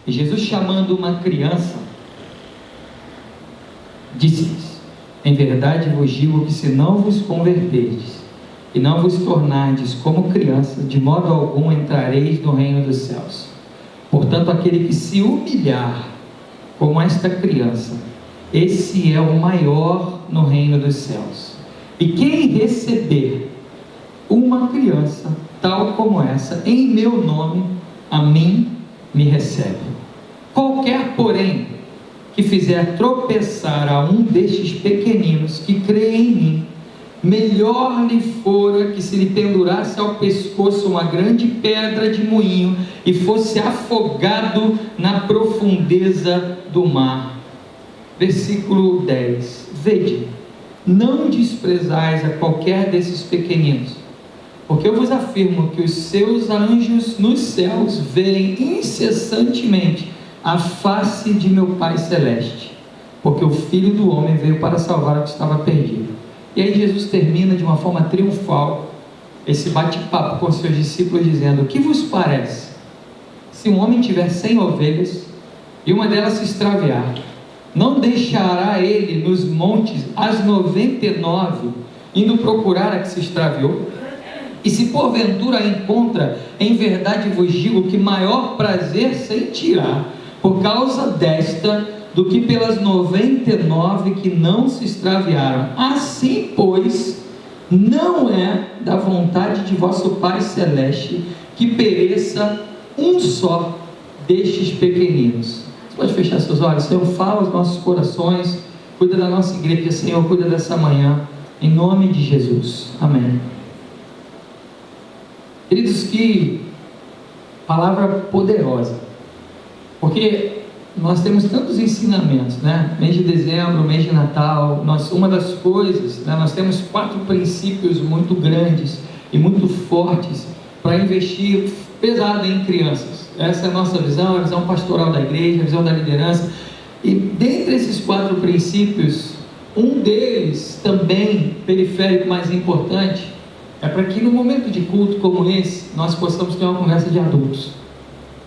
E Jesus, chamando uma criança, disse-lhes: em verdade vos digo que se não vos converterdes e não vos tornardes como criança, de modo algum entrareis no reino dos céus. Portanto, aquele que se humilhar como esta criança, esse é o maior no reino dos céus. E quem receber uma criança tal como essa, em meu nome, a mim me recebe. Qualquer, porém, que fizer tropeçar a um destes pequeninos que crê em mim, melhor lhe fora que se lhe pendurasse ao pescoço uma grande pedra de moinho e fosse afogado na profundeza do mar. Versículo 10. Vede, não desprezais a qualquer desses pequeninos, porque eu vos afirmo que os seus anjos nos céus veem incessantemente a face de meu Pai Celeste, porque o Filho do Homem veio para salvar o que estava perdido. E aí Jesus termina de uma forma triunfal esse bate-papo com os seus discípulos, dizendo: o que vos parece, se um homem tiver 100 ovelhas, e uma delas se extraviar, não deixará ele nos montes as 99, indo procurar a que se extraviou? E se porventura a encontra, em verdade vos digo que maior prazer sentirá por causa desta, do que pelas 99 que não se extraviaram. Assim, pois, não é da vontade de vosso Pai Celeste que pereça um só destes pequeninos. Você pode fechar seus olhos? Senhor, fala aos nossos corações, cuida da nossa igreja, Senhor, cuida dessa manhã, em nome de Jesus, amém. Queridos, que palavra poderosa, porque nós temos tantos ensinamentos, né? Mês de dezembro, mês de Natal, uma das coisas, né? Nós temos 4 princípios muito grandes e muito fortes para investir pesado em crianças. Essa é a nossa visão, a visão pastoral da igreja, a visão da liderança. E dentre esses 4 princípios, um deles também periférico, mais importante, é para que no momento de culto como esse, nós possamos ter uma conversa de adultos.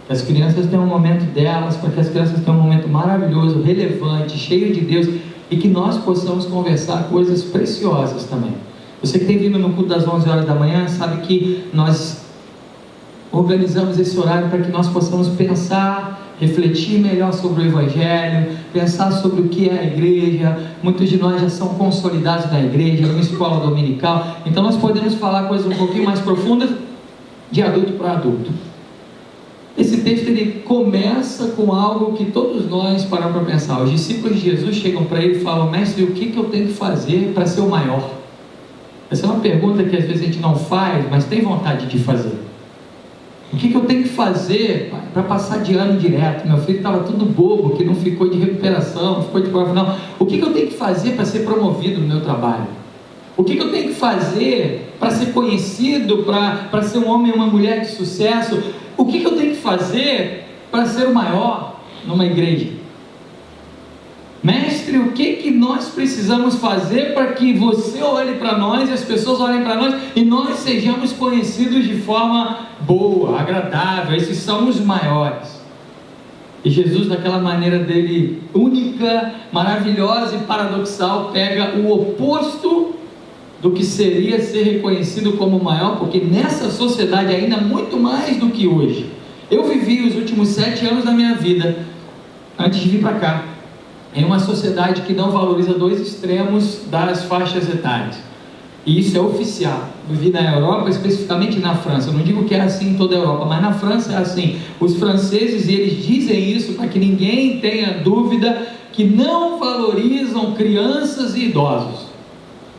Que as crianças tenham um momento delas, para que as crianças tenham um momento maravilhoso, relevante, cheio de Deus, e que nós possamos conversar coisas preciosas também. Você que tem vindo no culto das 11 horas da manhã, sabe que nós organizamos esse horário para que nós possamos pensar, refletir melhor sobre o Evangelho, pensar sobre o que é a igreja. Muitos de nós já são consolidados na igreja, numa escola dominical, então nós podemos falar coisas um pouquinho mais profundas, de adulto para adulto. Esse texto ele começa com algo que todos nós paramos para pensar. Os discípulos de Jesus chegam para ele e falam: mestre, o que eu tenho que fazer para ser o maior? Essa é uma pergunta que às vezes a gente não faz, mas tem vontade de fazer. O que eu tenho que fazer para passar de ano direto? Meu filho estava tudo bobo, que não ficou de recuperação, não ficou de prova final. O que eu tenho que fazer para ser promovido no meu trabalho? O que eu tenho que fazer para ser conhecido, para ser um homem ou uma mulher de sucesso? O que eu tenho que fazer para ser o maior numa igreja? Mestre, o que nós precisamos fazer para que você olhe para nós e as pessoas olhem para nós e nós sejamos conhecidos de forma boa, agradável? Esses são os maiores. E Jesus, daquela maneira dele única, maravilhosa e paradoxal, pega o oposto do que seria ser reconhecido como maior, porque nessa sociedade, ainda muito mais do que hoje, eu vivi os últimos 7 anos da minha vida, antes de vir para cá, em uma sociedade que não valoriza 2 extremos das faixas etárias, e isso é oficial. Vivi na Europa, especificamente na França. Eu não digo que é assim em toda a Europa, mas na França é assim. Os franceses, eles dizem isso para que ninguém tenha dúvida, que não valorizam crianças e idosos.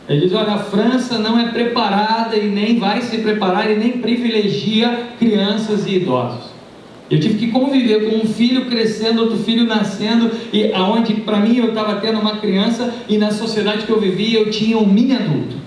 Ele diz: olha, a França não é preparada e nem vai se preparar e nem privilegia crianças e idosos. Eu tive que conviver com um filho crescendo, outro filho nascendo, e aonde para mim eu estava tendo uma criança, e na sociedade que eu vivia eu tinha um mini adulto.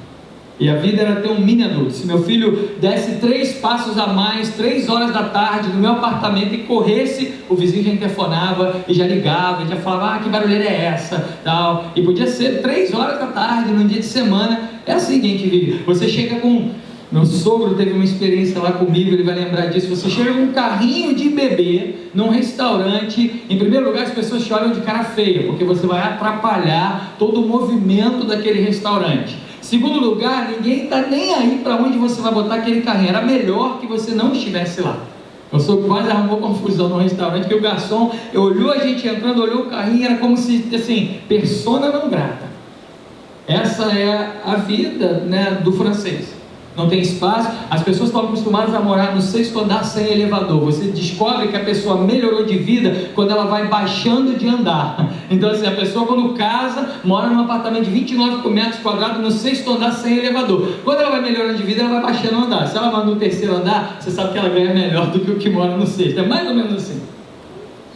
E a vida era ter um mini adulto. Se meu filho desse 3 passos a mais, 3 horas da tarde, no meu apartamento, e corresse, o vizinho já interfonava e já ligava, e já falava: ah, que barulheira é essa? Tal. E podia ser 3 horas da tarde, num dia de semana. É assim que a gente vive. Você chega com Meu sogro teve uma experiência lá comigo, ele vai lembrar disso. Você chega com um carrinho de bebê num restaurante, em primeiro lugar as pessoas te olham de cara feia, porque você vai atrapalhar todo o movimento daquele restaurante. Segundo lugar, ninguém está nem aí para onde você vai botar aquele carrinho. Era melhor que você não estivesse lá. Meu sogro quase arrumou confusão no restaurante, que o garçom olhou a gente entrando, olhou o carrinho, era como se, assim, persona não grata. Essa é a vida, né, do francês. Não tem espaço, as pessoas estão acostumadas a morar no 6º andar sem elevador. Você descobre que a pessoa melhorou de vida quando ela vai baixando de andar. Então assim, a pessoa quando casa, mora num apartamento de 29 metros quadrados no 6º andar sem elevador. Quando ela vai melhorando de vida, ela vai baixando o andar. Se ela mora no 3º andar, você sabe que ela ganha melhor do que o que mora no 6º. É mais ou menos assim.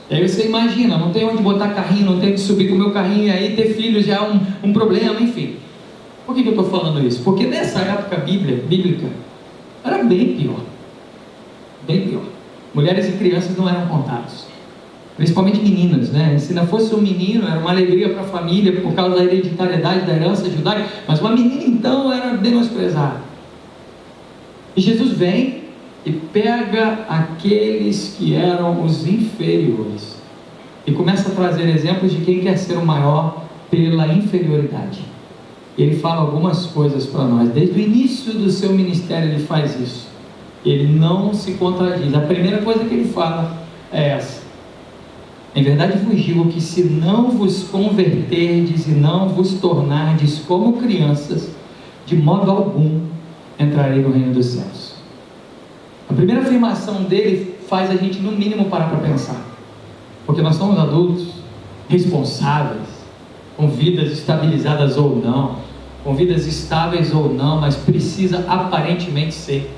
E aí você imagina, não tem onde botar carrinho, não tem onde subir com o meu carrinho, e aí ter filhos já é um problema, enfim. Por que eu estou falando isso? Porque nessa época bíblica era bem pior. Bem pior. Mulheres e crianças não eram contados. Principalmente meninas, né? Se não fosse um menino, era uma alegria para a família por causa da hereditariedade da herança judaica, mas uma menina então era menosprezada. E Jesus vem e pega aqueles que eram os inferiores e começa a trazer exemplos de quem quer ser o maior pela inferioridade. Ele fala algumas coisas para nós. Desde o início do seu ministério ele faz isso. Ele não se contradiz. A primeira coisa que ele fala é essa: em verdade vos digo que se não vos converterdes e não vos tornardes como crianças, de modo algum entrarei no reino dos céus. A primeira afirmação dele faz a gente no mínimo parar para pensar, porque nós somos adultos responsáveis, com vidas estabilizadas ou não, com vidas estáveis ou não, mas precisa aparentemente ser.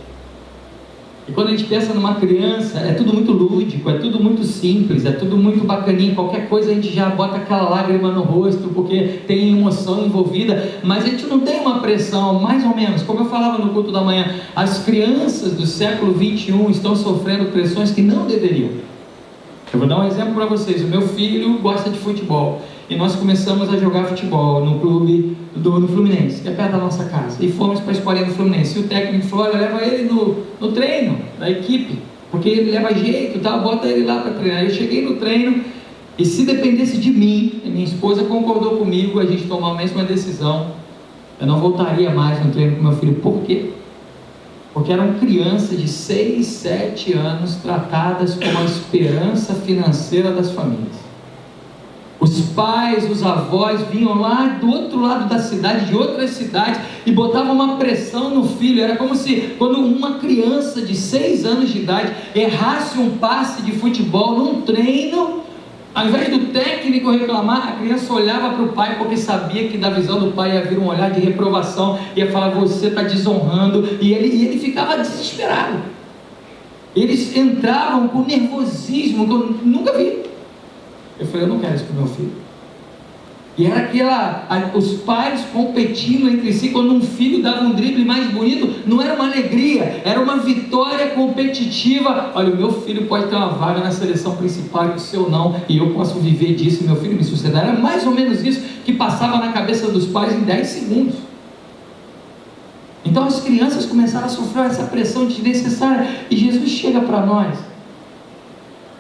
E quando a gente pensa numa criança, é tudo muito lúdico, é tudo muito simples, é tudo muito bacaninho, qualquer coisa a gente já bota aquela lágrima no rosto, porque tem emoção envolvida, mas a gente não tem uma pressão, mais ou menos, como eu falava no culto da manhã, as crianças do século 21 estão sofrendo pressões que não deveriam. Eu vou dar um exemplo para vocês. O meu filho gosta de futebol, e nós começamos a jogar futebol no clube do Fluminense, que é perto da nossa casa, e fomos para a escolinha do Fluminense. E o técnico falou: olha, leva ele no treino da equipe, porque ele leva jeito, tá? Bota ele lá para treinar. Eu cheguei no treino, e se dependesse de mim, minha esposa concordou comigo, a gente tomou a mesma decisão, eu não voltaria mais no treino com meu filho. Por quê? Porque eram crianças de 6, 7 anos tratadas como a esperança financeira das famílias. Os pais, os avós vinham lá do outro lado da cidade, de outras cidades, e botavam uma pressão no filho. Era como se quando uma criança de 6 anos de idade errasse um passe de futebol num treino, ao invés do técnico reclamar, a criança olhava para o pai, porque sabia que da visão do pai ia vir um olhar de reprovação, ia falar: você está desonrando, e ele ficava desesperado. Eles entravam com nervosismo que eu nunca vi. Eu falei: eu não quero isso para o meu filho. E era os pais competindo entre si. Quando um filho dava um drible mais bonito, não era uma alegria, era uma vitória competitiva. Olha, o meu filho pode ter uma vaga na seleção principal e o seu não, e eu posso viver disso, meu filho me suceder. Era mais ou menos isso que passava na cabeça dos pais em 10 segundos. Então as crianças começaram a sofrer essa pressão desnecessária, e Jesus chega para nós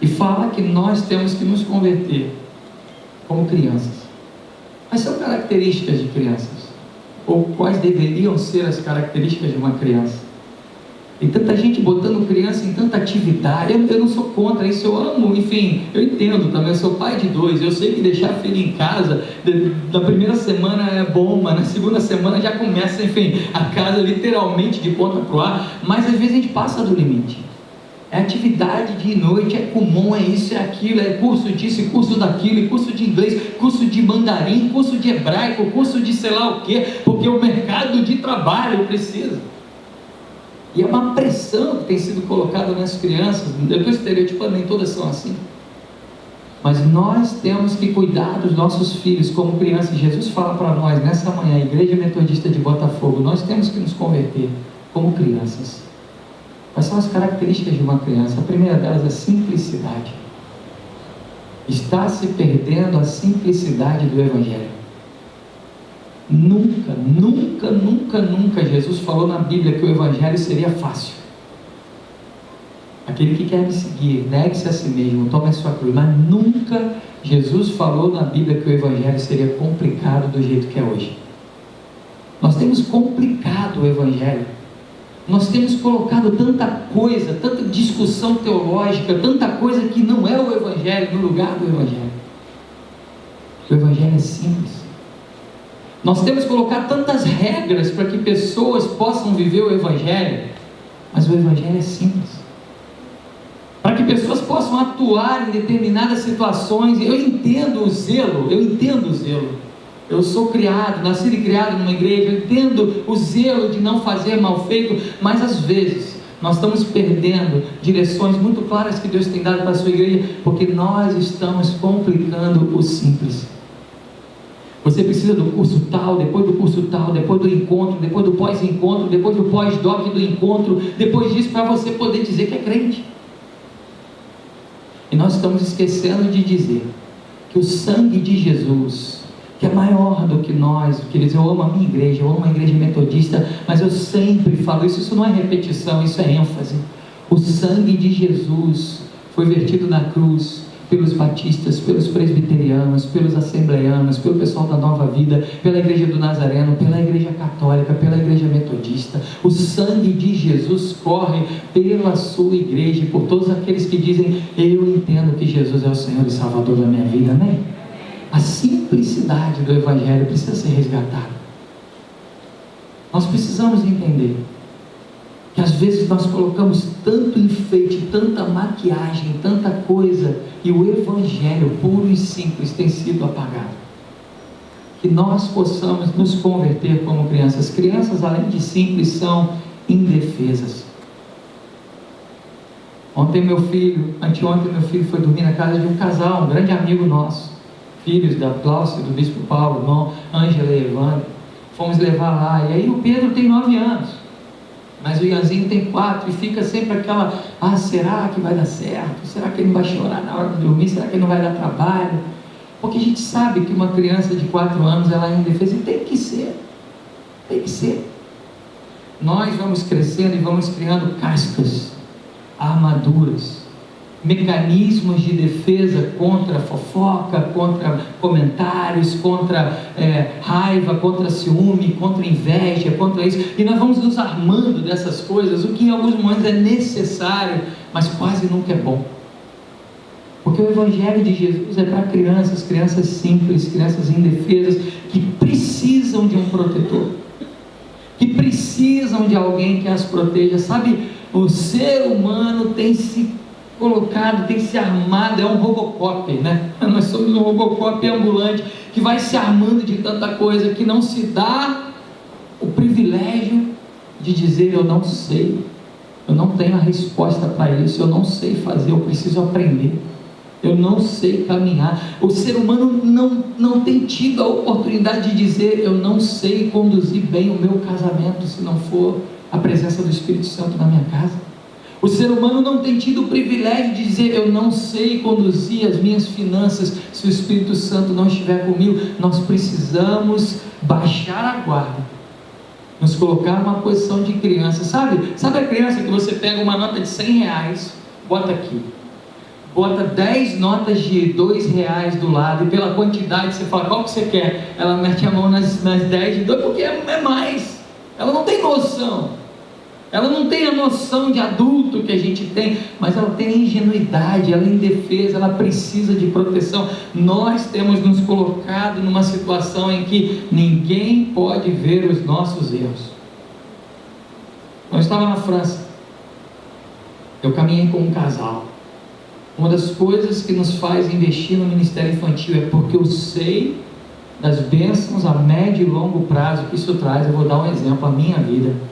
e fala que nós temos que nos converter como crianças. Mas são características de crianças, ou quais deveriam ser as características de uma criança? E tanta gente botando criança em tanta atividade. Eu não sou contra isso, eu amo, enfim, eu entendo também. Eu sou pai de 2, eu sei que deixar filho em casa na primeira semana é bom, mas na segunda semana já começa, enfim, a casa literalmente de ponta pro ar. Mas às vezes a gente passa do limite. É atividade de noite, é comum, é isso, é aquilo, é curso disso, curso daquilo, curso de inglês, curso de mandarim, curso de hebraico, curso de sei lá o que, porque o mercado de trabalho precisa. E é uma pressão que tem sido colocada nas crianças. Eu estou estereotipando, nem todas são assim. Mas nós temos que cuidar dos nossos filhos como crianças. Jesus fala para nós nessa manhã, Igreja Metodista de Botafogo, nós temos que nos converter como crianças. Quais são as características de uma criança? A primeira delas é simplicidade. Está se perdendo a simplicidade do Evangelho. Nunca, nunca, nunca, nunca Jesus falou na Bíblia que o Evangelho seria fácil. Aquele que quer me seguir, negue-se a si mesmo, tome a sua cruz. Mas nunca Jesus falou na Bíblia que o Evangelho seria complicado do jeito que é hoje. Nós temos complicado o Evangelho. Nós temos colocado tanta coisa, tanta discussão teológica, tanta coisa que não é o Evangelho no lugar do Evangelho. O Evangelho é simples. Nós temos colocado tantas regras para que pessoas possam viver o Evangelho, mas o Evangelho é simples. Para que pessoas possam atuar em determinadas situações. Eu entendo o zelo. Eu sou criado, nascido e criado numa igreja, eu entendo o zelo de não fazer mal feito, mas às vezes nós estamos perdendo direções muito claras que Deus tem dado para a sua igreja, porque nós estamos complicando o simples. Você precisa do curso tal, depois do curso tal, depois do encontro, depois do pós-encontro, depois do pós-doc do encontro, depois disso, para você poder dizer que é crente. E nós estamos esquecendo de dizer que o sangue de Jesus, que é maior do que nós, queridos, eu amo a minha igreja, eu amo a igreja metodista, mas eu sempre falo isso não é repetição, isso é ênfase. O sangue de Jesus foi vertido na cruz pelos batistas, pelos presbiterianos, pelos assembleianos, pelo pessoal da Nova Vida, pela igreja do Nazareno, pela igreja católica, pela igreja metodista. O sangue de Jesus corre pela sua igreja, por todos aqueles que dizem: eu entendo que Jesus é o Senhor e Salvador da minha vida, amém? A simplicidade do Evangelho precisa ser resgatada. Nós precisamos entender que às vezes nós colocamos tanto enfeite, tanta maquiagem, tanta coisa, e o Evangelho puro e simples tem sido apagado. Que nós possamos nos converter como crianças. Crianças, além de simples, são indefesas. Anteontem meu filho foi dormir na casa de um casal, um grande amigo nosso, filhos da Cláudia, do bispo Paulo, irmão Ângela e Evandro. Fomos levar lá, e aí o Pedro tem 9 anos, mas o Ianzinho tem 4, e fica sempre aquela: será que vai dar certo? Será que ele não vai chorar na hora de dormir? Será que ele não vai dar trabalho? Porque a gente sabe que uma criança de 4 anos, ela é indefesa, e tem que ser. Nós vamos crescendo e vamos criando cascas, armaduras, mecanismos de defesa contra fofoca, contra comentários, contra raiva, contra ciúme, contra inveja, contra isso, e nós vamos nos armando dessas coisas, o que em alguns momentos é necessário, mas quase nunca é bom, porque o Evangelho de Jesus é para crianças simples, crianças indefesas, que precisam de um protetor, que precisam de alguém que as proteja. Sabe, o ser humano tem se colocado, tem se armado, é um Robocop, né? Nós somos um Robocop ambulante, que vai se armando de tanta coisa, que não se dá o privilégio de dizer: eu não sei, eu não tenho a resposta para isso, eu não sei fazer, eu preciso aprender, eu não sei caminhar. O ser humano não tem tido a oportunidade de dizer: eu não sei conduzir bem o meu casamento, se não for a presença do Espírito Santo na minha casa. O ser humano não tem tido o privilégio de dizer: eu não sei conduzir as minhas finanças, se o Espírito Santo não estiver comigo. Nós precisamos baixar a guarda, nos colocar numa posição de criança. Sabe a criança que você pega uma nota de 100 reais, bota aqui, bota 10 notas de 2 reais do lado, e pela quantidade você fala: qual que você quer? Ela mete a mão nas 10 de 2, porque é mais. Ela não tem noção. Ela não tem a noção de adulto que a gente tem, mas ela tem a ingenuidade, ela é indefesa, ela precisa de proteção. Nós temos nos colocado numa situação em que ninguém pode ver os nossos erros. Eu estava na França, eu caminhei com um casal. Uma das coisas que nos faz investir no ministério infantil é porque eu sei das bênçãos a médio e longo prazo que isso traz. Eu vou dar um exemplo, a minha vida.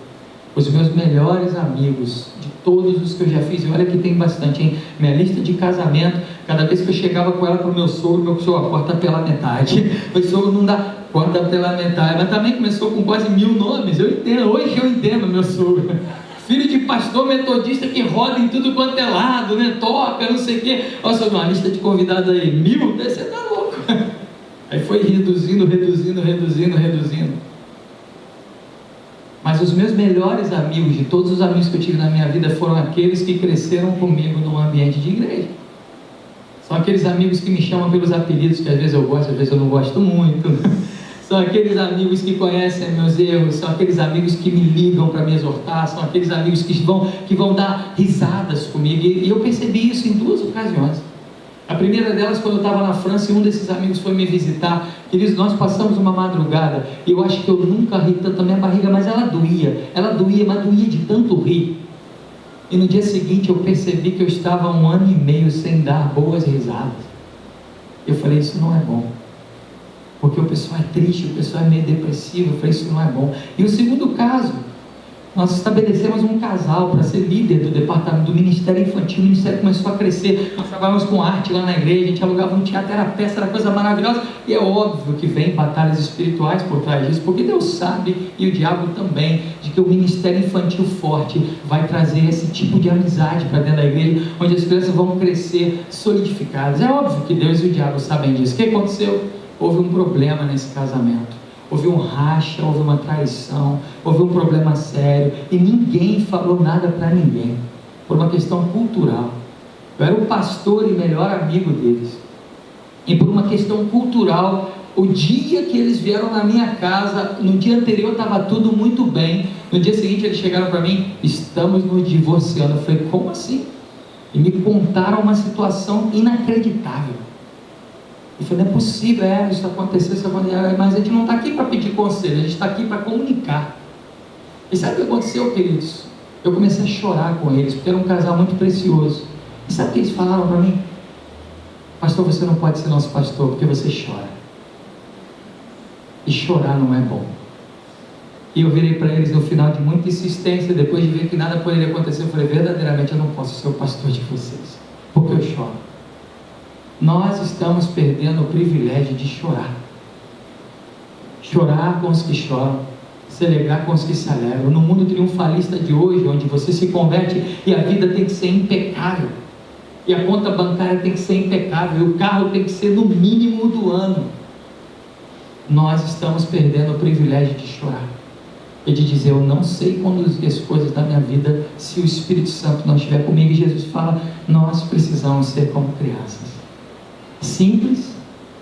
Os meus melhores amigos, de todos os que eu já fiz, e olha que tem bastante, hein? Minha lista de casamento, cada vez que eu chegava com ela para o meu sogro, corta pela metade. O sogro não dá, corta pela metade. Mas também começou com quase 1000 nomes. Eu entendo, hoje eu entendo meu sogro. Filho de pastor metodista que roda em tudo quanto é lado, né? Toca, não sei o quê. Olha só, uma lista de convidados aí, 1000, você tá louco. Aí foi reduzindo. Mas os meus melhores amigos, de todos os amigos que eu tive na minha vida, foram aqueles que cresceram comigo num ambiente de igreja. São aqueles amigos que me chamam pelos apelidos, que às vezes eu gosto, às vezes eu não gosto muito. São aqueles amigos que conhecem meus erros, são aqueles amigos que me ligam para me exortar, são aqueles amigos que vão dar risadas comigo. E eu percebi isso em 2 ocasiões. A primeira delas, quando eu estava na França, e um desses amigos foi me visitar. Queridos, nós passamos uma madrugada, e eu acho que eu nunca ri tanto, a minha barriga, mas ela doía, mas doía de tanto rir. E no dia seguinte eu percebi que eu estava 1 ano e meio sem dar boas risadas. Eu falei, isso não é bom, porque o pessoal é triste, o pessoal é meio depressivo. Eu falei, isso não é bom. E o segundo caso, nós estabelecemos um casal para ser líder do departamento do Ministério Infantil. O ministério começou a crescer, nós trabalhávamos com arte lá na igreja, a gente alugava um teatro, era peça, era coisa maravilhosa. E é óbvio que vem batalhas espirituais por trás disso, porque Deus sabe, e o diabo também, de que o ministério infantil forte vai trazer esse tipo de amizade para dentro da igreja, onde as crianças vão crescer solidificadas. É óbvio que Deus e o diabo sabem disso. O que aconteceu? Houve um problema nesse casamento. Houve um racha, houve uma traição, houve um problema sério, e ninguém falou nada para ninguém, por uma questão cultural. Eu era o pastor e melhor amigo deles, e por uma questão cultural, o dia que eles vieram na minha casa, no dia anterior estava tudo muito bem, no dia seguinte eles chegaram para mim, estamos nos divorciando. Eu falei, como assim? E me contaram uma situação inacreditável. Eu falei, não é possível, isso aconteceu, mas a gente não está aqui para pedir conselho, a gente está aqui para comunicar. E sabe o que aconteceu, queridos? Eu comecei a chorar com eles, porque era um casal muito precioso. E sabe o que eles falaram para mim? Pastor, você não pode ser nosso pastor, porque você chora. E chorar não é bom. E eu virei para eles no final de muita insistência, depois de ver que nada poderia acontecer, eu falei, verdadeiramente eu não posso ser o pastor de vocês, porque eu choro. Nós estamos perdendo o privilégio de chorar. Chorar com os que choram, se alegrar com os que se alegram. No mundo triunfalista de hoje, onde você se converte e a vida tem que ser impecável, e a conta bancária tem que ser impecável, e o carro tem que ser no mínimo do ano, nós estamos perdendo o privilégio de chorar e de dizer, eu não sei conduzir as coisas da minha vida se o Espírito Santo não estiver comigo. E Jesus fala, nós precisamos ser como crianças, simples,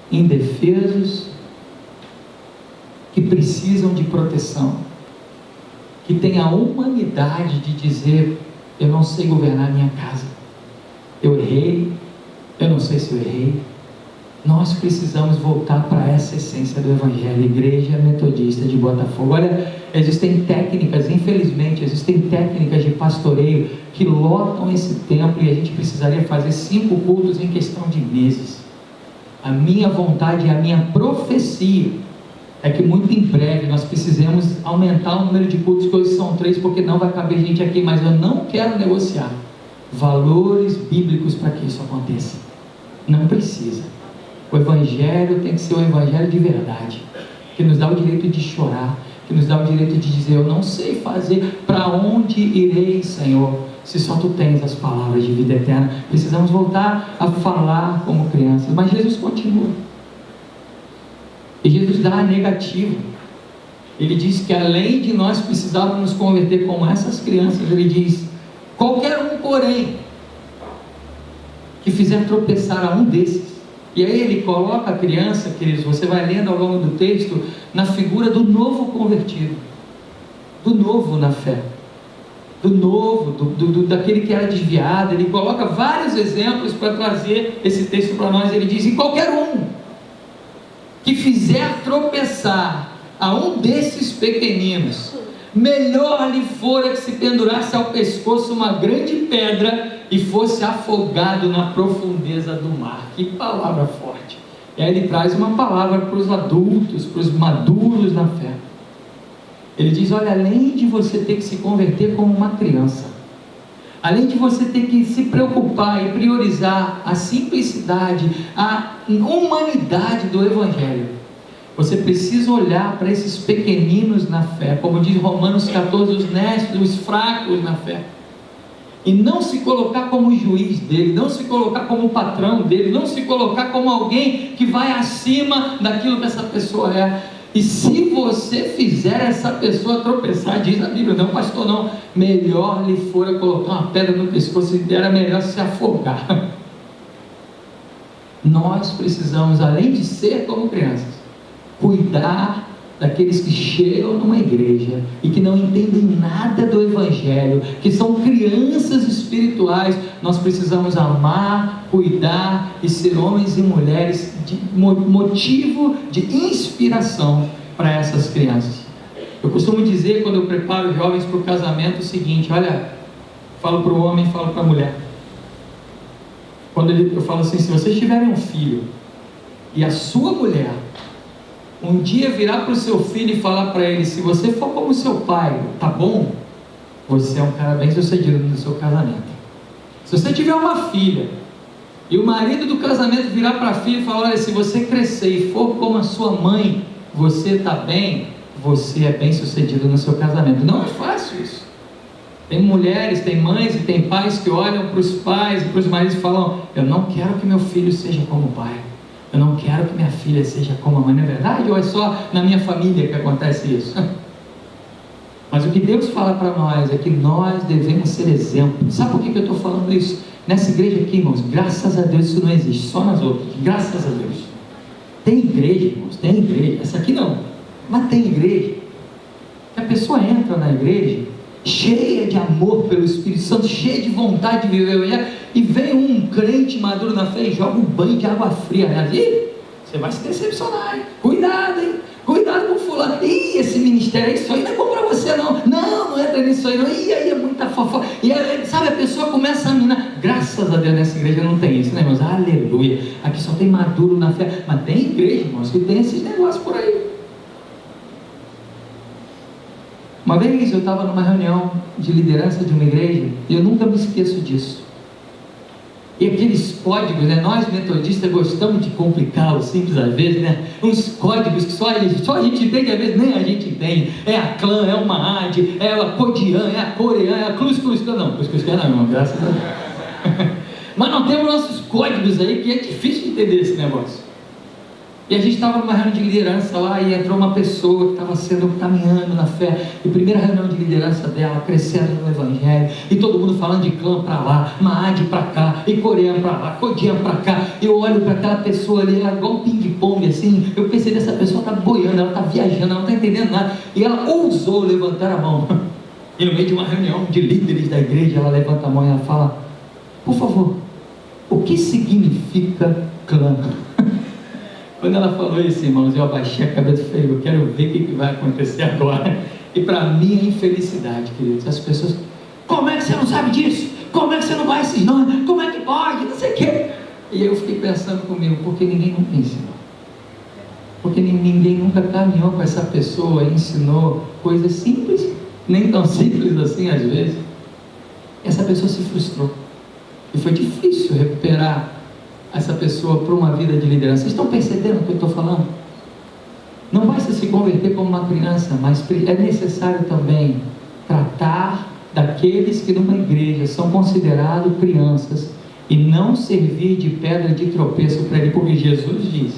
indefesos, que precisam de proteção, que têm a humanidade de dizer, eu não sei governar minha casa, eu errei, eu não sei se eu errei. Nós precisamos voltar para essa essência do Evangelho. Igreja Metodista de Botafogo. Olha, existem técnicas, infelizmente, existem técnicas de pastoreio que lotam esse templo, e a gente precisaria fazer 5 cultos em questão de meses. A minha vontade e a minha profecia é que muito em breve nós precisamos aumentar o número de cultos, que hoje são 3, porque não vai caber gente aqui, mas eu não quero negociar valores bíblicos para que isso aconteça. Não precisa. O Evangelho tem que ser o Evangelho de verdade, que nos dá o direito de chorar, que nos dá o direito de dizer, eu não sei fazer, para onde irei, Senhor, se só Tu tens as palavras de vida eterna. Precisamos voltar a falar como crianças. Mas Jesus continua, e Jesus dá a negativa. Ele diz que além de nós precisarmos nos converter como essas crianças, Ele diz, qualquer um, porém, que fizer tropeçar a um desses. E aí Ele coloca a criança, queridos, você vai lendo ao longo do texto, na figura do novo convertido, do novo na fé, do novo, daquele que era desviado. Ele coloca vários exemplos para trazer esse texto para nós. Ele diz, e qualquer um que fizer tropeçar a um desses pequeninos, melhor lhe fora que se pendurasse ao pescoço uma grande pedra e fosse afogado na profundeza do mar. Que palavra forte! E aí ele traz uma palavra para os adultos, para os maduros na fé. Ele diz, olha, além de você ter que se converter como uma criança, além de você ter que se preocupar e priorizar a simplicidade, a humanidade do Evangelho, você precisa olhar para esses pequeninos na fé, como diz Romanos 14, os nécios, os fracos na fé. e não se colocar como juiz dele, não se colocar como patrão dele, não se colocar como alguém que vai acima daquilo que essa pessoa é. E se você fizer essa pessoa tropeçar, diz a Bíblia, não pastor não, melhor lhe fora colocar uma pedra no pescoço, e era melhor se afogar. Nós precisamos, além de ser como crianças, cuidar daqueles que chegam numa igreja e que não entendem nada do Evangelho, que são crianças espirituais. Nós precisamos amar, cuidar e ser homens e mulheres de motivo de inspiração para essas crianças. Eu costumo dizer, quando eu preparo jovens para o casamento, o seguinte: olha, falo para o homem, falo para a mulher. Eu falo assim: se vocês tiverem um filho e a sua mulher um dia virar para o seu filho e falar para ele: se você for como seu pai, tá bom? Você é um cara bem sucedido no seu casamento. Se você tiver uma filha e o marido do casamento virar para a filha e falar: olha, se você crescer e for como a sua mãe, você está bem, você é bem sucedido no seu casamento. Não é fácil isso. Tem mulheres, tem mães e tem pais que olham para os pais e para os maridos e falam: eu não quero que meu filho seja como o pai, eu não quero que minha filha seja como a mãe. Não é verdade? Ou é só na minha família que acontece isso? Mas o que Deus fala para nós é que nós devemos ser exemplo. Sabe por que eu estou falando isso? Nessa igreja aqui, irmãos, graças a Deus isso não existe, só nas outras, graças a Deus. Tem igreja, irmãos, tem igreja, essa aqui não, mas tem igreja, que a pessoa entra na igreja cheia de amor pelo Espírito Santo, cheia de vontade de viver o Evangelho, e vem um crente maduro na fé e joga um banho de água fria na vida. Você vai se decepcionar, hein? Cuidado, hein? Cuidado com fulano. Ih, esse ministério, isso aí não é bom para você não. Não entra nisso aí não. Ih, aí é muita fofoca. E aí, sabe, a pessoa começa a minar. Graças a Deus nessa igreja não tem isso, né, irmãos? Aleluia. Aqui só tem maduro na fé. Mas tem igreja, irmãos, que tem esses negócios por aí. Uma vez eu estava numa reunião de liderança de uma igreja, e eu nunca me esqueço disso. E aqueles códigos, né? Nós metodistas gostamos de complicar o simples às vezes, né? Uns códigos que só a gente entende, às vezes nem a gente entende. É a clã, é uma AD, é a Codian, é a Corean, é a Cruz Clan. Não, Cruz Clan não, irmão, graças a Deus. Mas não temos nossos códigos aí, que é difícil de entender esse negócio. E a gente estava numa reunião de liderança lá, e entrou uma pessoa que estava sendo caminhando na fé, e primeira reunião de liderança dela, crescendo no Evangelho, e todo mundo falando de clã para lá, Maad para cá, e Coreia para lá, Codian para cá. Eu olho para aquela pessoa ali, ela é igual um ping-pong assim, eu pensei, essa pessoa está boiando, ela está viajando, ela não está entendendo nada, e ela ousou levantar a mão, e no meio de uma reunião de líderes da igreja, ela levanta a mão e ela fala: por favor, o que significa clã? Quando ela falou isso, irmãos, eu abaixei a cabeça e falei: eu quero ver o que vai acontecer agora. E para minha infelicidade, queridos, as pessoas: como é que você não sabe disso? Como é que você não vai esses nomes? Como é que pode? Não sei o quê. E eu fiquei pensando comigo: porque ninguém nunca ensinou, porque ninguém nunca caminhou com essa pessoa e ensinou coisas simples, nem tão simples assim às vezes. Essa pessoa se frustrou, e foi difícil recuperar essa pessoa para uma vida de liderança. Vocês estão percebendo o que eu estou falando? Não basta se converter como uma criança, mas é necessário também tratar daqueles que numa igreja são considerados crianças e não servir de pedra de tropeço para ele, porque Jesus diz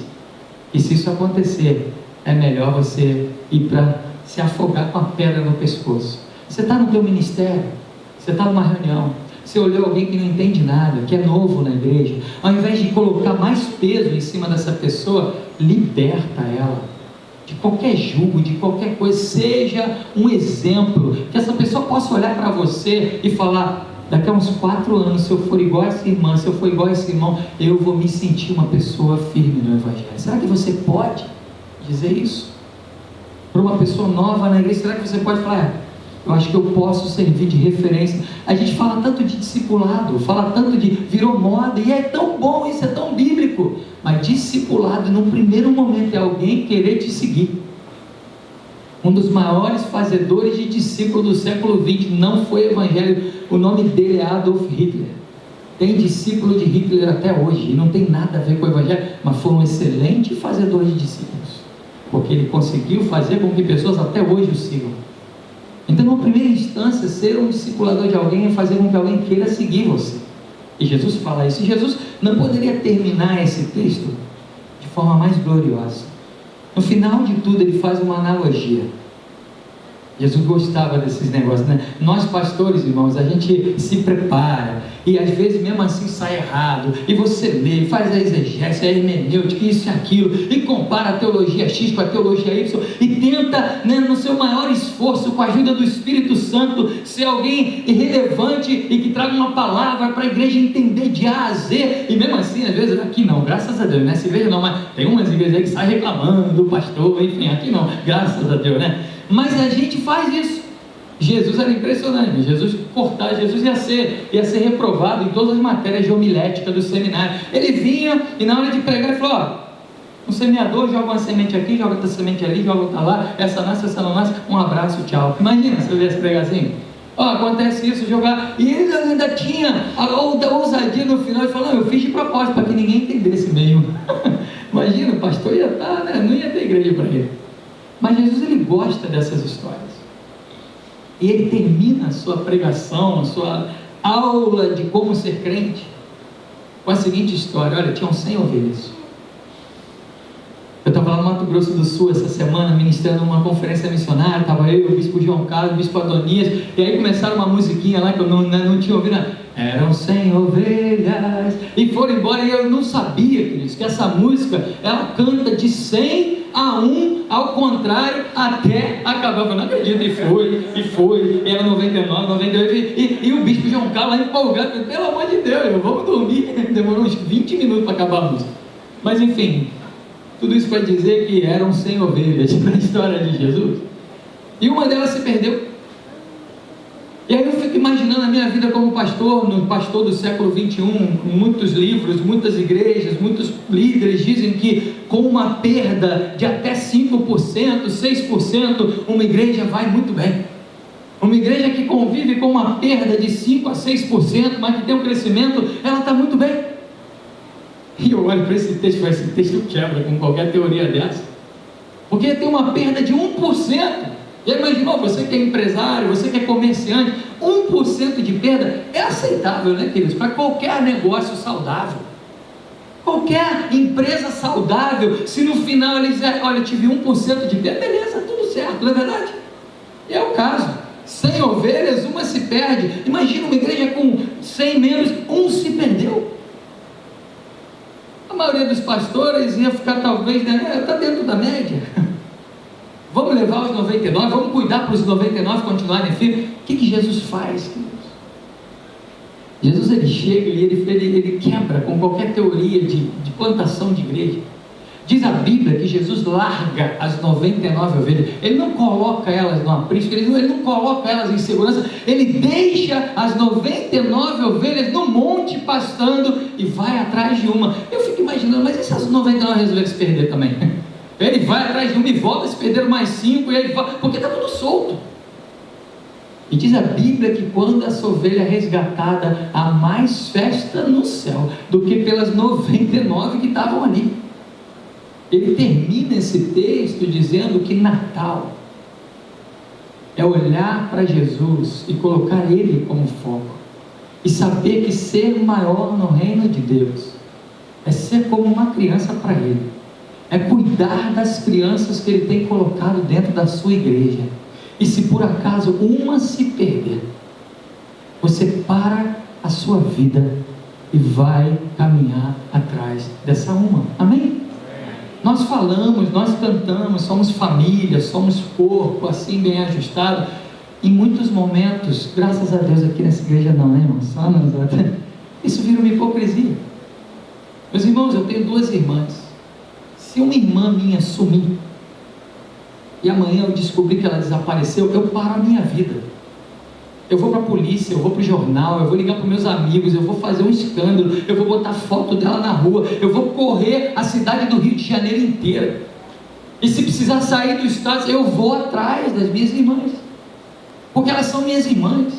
que se isso acontecer, é melhor você ir para se afogar com a pedra no pescoço. Você está no teu ministério, você está numa reunião, você olhou alguém que não entende nada, que é novo na igreja, ao invés de colocar mais peso em cima dessa pessoa, liberta ela de qualquer julgo, de qualquer coisa. Seja um exemplo, que essa pessoa possa olhar para você e falar: daqui a uns 4 anos, se eu for igual a essa irmã, se eu for igual a esse irmão, eu vou me sentir uma pessoa firme no Evangelho. Será que você pode dizer isso para uma pessoa nova na igreja? Será que você pode falar: eu acho que eu posso servir de referência? A gente fala tanto de discipulado, fala tanto de virou moda, e é tão bom, isso é tão bíblico, mas discipulado, num primeiro momento, é alguém querer te seguir. Um dos maiores fazedores de discípulos do século XX não foi evangelho, o nome dele é Adolf Hitler. Tem discípulo de Hitler até hoje, e não tem nada a ver com o evangelho, mas foi um excelente fazedor de discípulos, porque ele conseguiu fazer com que pessoas até hoje o sigam. Então, na primeira instância, ser um discipulador de alguém é fazer com que alguém queira seguir você. E Jesus fala isso. E Jesus não poderia terminar esse texto de forma mais gloriosa. No final de tudo, ele faz uma analogia. Jesus gostava desses negócios, né? Nós pastores, irmãos, a gente se prepara e às vezes mesmo assim sai errado, e você lê, faz a exegese, a hermenêutica, isso e aquilo, e compara a teologia X com a teologia Y, e tenta, né, no seu maior esforço, com a ajuda do Espírito Santo, ser alguém irrelevante e que traga uma palavra para a igreja entender de A a Z. E mesmo assim, às vezes, aqui não, graças a Deus, né? Se veja não, mas tem umas igrejas aí que saem reclamando do pastor, enfim, aqui não, graças a Deus, né? Mas a gente faz isso. Jesus era impressionante. Jesus ia ser reprovado em todas as matérias de homilética do seminário. Ele vinha e na hora de pregar ele falou: ó, um semeador joga uma semente aqui, joga outra semente ali, joga outra lá, essa nasce, essa não nasce, um abraço, tchau. Imagina se eu viesse pregar assim. Ó, acontece isso, jogar. E ele ainda tinha a ousadia no final e falou: eu fiz de propósito para que ninguém entendesse mesmo. Imagina, o pastor ia estar, né? Não ia ter igreja para ele. Mas Jesus, ele gosta dessas histórias. E ele termina a sua pregação, a sua aula de como ser crente, com a seguinte história. Olha, tinham 100 ovelhas. Eu estava lá no Mato Grosso do Sul essa semana, ministrando uma conferência missionária. Estava eu, o bispo João Carlos, o bispo Adonias, e aí começaram uma musiquinha lá que eu não tinha ouvido. Eram 100 ovelhas, e foram embora. E eu não sabia, queridos, que essa música, ela canta de 100 a 1, ao contrário, até acabar. Eu não acredito, e foi, e era 99, 98, e o bispo João Carlos lá empolgado, pelo amor de Deus, vamos dormir. Demorou uns 20 minutos para acabar a música. Mas enfim, tudo isso para dizer que eram 100 ovelhas na história de Jesus, e uma delas se perdeu. E aí eu fico imaginando a minha vida como pastor, no pastor do século 21, muitos livros, muitas igrejas, muitos líderes dizem que com uma perda de até 5%, 6%, uma igreja vai muito bem. Uma igreja que convive com uma perda de 5% a 6%, mas que tem um crescimento, ela está muito bem. E eu olho para esse texto quebra com qualquer teoria dessa, porque tem uma perda de 1%. Já imaginou, você que é empresário, você que é comerciante, 1% de perda é aceitável, né, queridos? Para qualquer negócio saudável, qualquer empresa saudável, se no final eles dizem: olha, eu tive 1% de perda, beleza, tudo certo, não é verdade? E é o caso. 100 ovelhas, uma se perde. Imagina uma igreja com 100 membros, um se perdeu. A maioria dos pastores ia ficar talvez, né, está dentro da média. Vamos levar os 99, vamos cuidar para os 99 continuarem firmes. O que Jesus faz, queridos? Jesus, ele chega e ele quebra com qualquer teoria de plantação de igreja. Diz a Bíblia que Jesus larga as 99 ovelhas. Ele não coloca elas no aprisco, ele não coloca elas em segurança. Ele deixa as 99 ovelhas no monte pastando e vai atrás de uma. Eu fico imaginando, mas e se as 99 resolverem se perder também? Ele vai atrás de uma e volta, se perderam mais 5, e aí vai, porque está tudo solto. E diz a Bíblia que quando essa ovelha é resgatada, há mais festa no céu do que pelas 99 que estavam ali. Ele termina esse texto dizendo que Natal é olhar para Jesus e colocar Ele como foco, e saber que ser maior no reino de Deus é ser como uma criança para Ele, é cuidar das crianças que Ele tem colocado dentro da sua igreja. E se por acaso uma se perder, você para a sua vida e vai caminhar atrás dessa uma. Amém? Nós falamos, nós cantamos, somos família, somos corpo, assim bem ajustado. Em muitos momentos, graças a Deus aqui nessa igreja não, né, irmãos? Isso vira uma hipocrisia. Meus irmãos, eu tenho 2 irmãs. Se uma irmã minha sumir e amanhã eu descobrir que ela desapareceu, eu paro a minha vida. Eu vou para a polícia, eu vou para o jornal, eu vou ligar para os meus amigos, eu vou fazer um escândalo, eu vou botar foto dela na rua, eu vou correr a cidade do Rio de Janeiro inteira. E se precisar sair do estado, eu vou atrás das minhas irmãs, porque elas são minhas irmãs.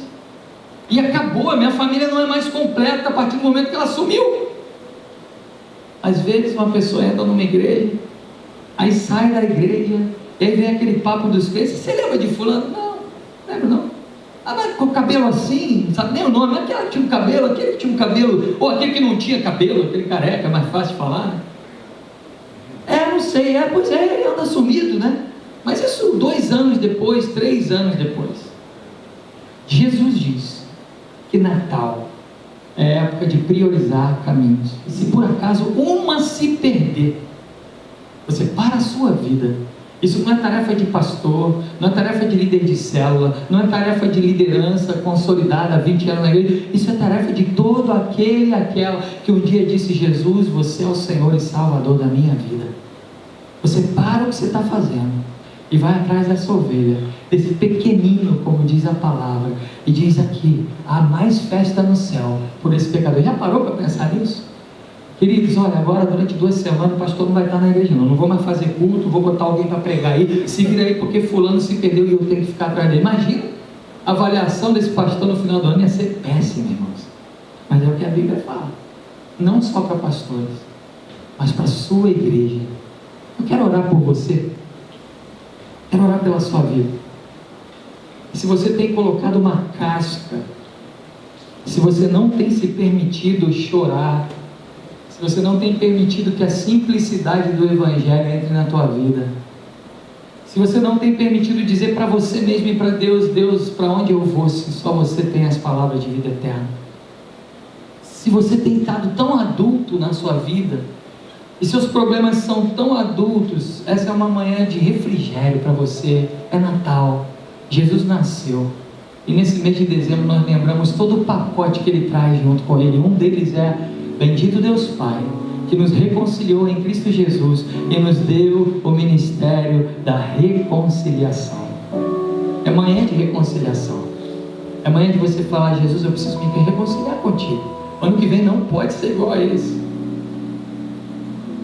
E acabou, a minha família não é mais completa a partir do momento que ela sumiu. Às vezes uma pessoa entra numa igreja, aí sai da igreja, e aí vem aquele papo dos crentes: você lembra de fulano? Não, lembro mas com o cabelo assim, não sabe nem o nome, aquela que tinha um cabelo, aquele que tinha um cabelo, ou aquele que não tinha cabelo, aquele careca, mais fácil de falar, né? Não sei, pois é, ele anda sumido, né? Mas isso 2 anos depois, 3 anos depois. Jesus diz que Natal é época de priorizar caminhos. E se por acaso uma se perder, você para a sua vida. Isso não é tarefa de pastor, não é tarefa de líder de célula, não é tarefa de liderança consolidada há 20 anos na igreja. Isso é tarefa de todo aquele e aquela que um dia disse: Jesus, você é o Senhor e Salvador da minha vida. Você para o que você está fazendo e vai atrás dessa ovelha, desse pequenino, como diz a palavra, e diz aqui: há mais festa no céu por esse pecador. Já parou para pensar nisso? Queridos, olha, agora durante 2 semanas o pastor não vai estar na igreja não vou mais fazer culto, vou botar alguém para pregar aí, se vira aí porque fulano se perdeu e eu tenho que ficar atrás dele. Imagina, a avaliação desse pastor no final do ano ia ser péssima, irmãos. Mas é o que a Bíblia fala, não só para pastores, mas para a sua igreja. Eu quero orar por você, quero orar pela sua vida. Se você tem colocado uma casca, se você não tem se permitido chorar, se você não tem permitido que a simplicidade do Evangelho entre na tua vida, se você não tem permitido dizer para você mesmo e para Deus: Deus, para onde eu vou se só você tem as palavras de vida eterna? Se você tem estado tão adulto na sua vida, e seus problemas são tão adultos, essa é uma manhã de refrigério para você. É Natal, Jesus nasceu, e nesse mês de dezembro nós lembramos todo o pacote que Ele traz junto com Ele. Um deles é: bendito Deus Pai, que nos reconciliou em Cristo Jesus e nos deu o ministério da reconciliação. É manhã de reconciliação, é manhã de você falar: Jesus, eu preciso me reconciliar contigo. Ano que vem não pode ser igual a esse.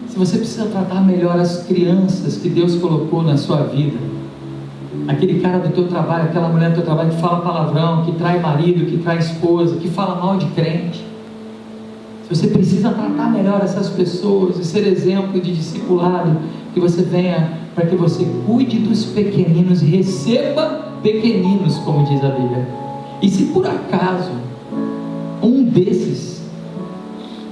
Se você precisa tratar melhor as crianças que Deus colocou na sua vida, aquele cara do teu trabalho, aquela mulher do teu trabalho que fala palavrão, que trai marido, que trai esposa, que fala mal de crente, se você precisa tratar melhor essas pessoas e ser exemplo de discipulado, que você venha para que você cuide dos pequeninos e receba pequeninos, como diz a Bíblia. E se por acaso um desses,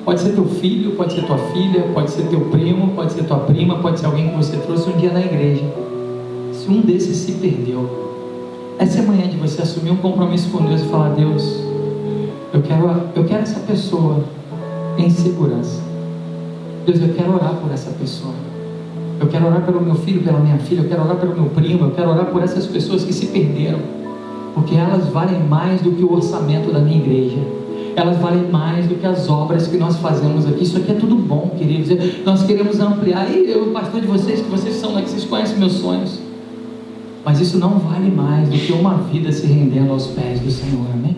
pode ser teu filho, pode ser tua filha, pode ser teu primo, pode ser tua prima, pode ser alguém que você trouxe um dia na igreja, se um desses se perdeu, essa é a manhã de você assumir um compromisso com Deus e falar: Deus, eu quero essa pessoa em segurança. Deus, eu quero orar por essa pessoa, eu quero orar pelo meu filho, pela minha filha, eu quero orar pelo meu primo, eu quero orar por essas pessoas que se perderam, porque elas valem mais do que o orçamento da minha igreja, elas valem mais do que as obras que nós fazemos aqui. Isso aqui é tudo bom, queridos, nós queremos ampliar, e eu, pastor de vocês, que vocês são lá, que vocês conhecem meus sonhos, mas isso não vale mais do que uma vida se rendendo aos pés do Senhor, amém?